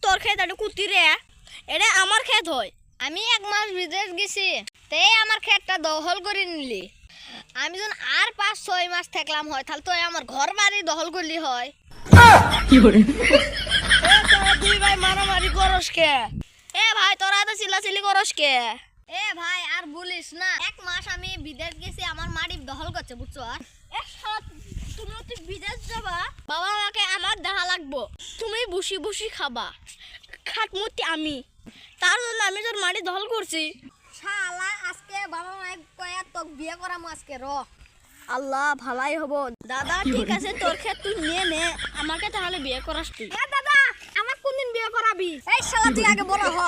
তোর ক্ষেত এটা কুতি রে, এটা আমার ক্ষেত হয়। আমি 1 মাস বিদেশ গেছি, তে আমার ক্ষেতটা দখল করে নিলি। আমি যখন আর 5-6 মাস থাকলাম হয়, তাহলে তো আমার ঘর বাড়ি দখল করলি হয়। তোরা দুই ভাই মারামারি করস কে? ভাই তোরা তো চিল্লাচিল্লি করস কে? ভাই আর বলিস না, 1 মাস আমি বিদেশ গেছি, আমার মাটি দখল করছে, বুঝছো? তুমি তুই বিদেশ যাবা, বাবা আমাকে আমার দেখা লাগবো, তুমি বসি বসি খাবা, খাটমুটি আমি, তার জন্য আমি তোর মাটি দখল করছি। শালা আজকে বাবা মায়ের কয়া তোকে বিয়ে করামু আজকে র। আল্লাহ ভালাই হব। দাদা ঠিক আছে, তোর ক্ষেত তুই নিয়ে নে, আমাকে তাহলে বিয়ে করাস তুই। দাদা, আমার কোনদিন বিয়ে করাবি? এই শালা তুই আগে বড় হ।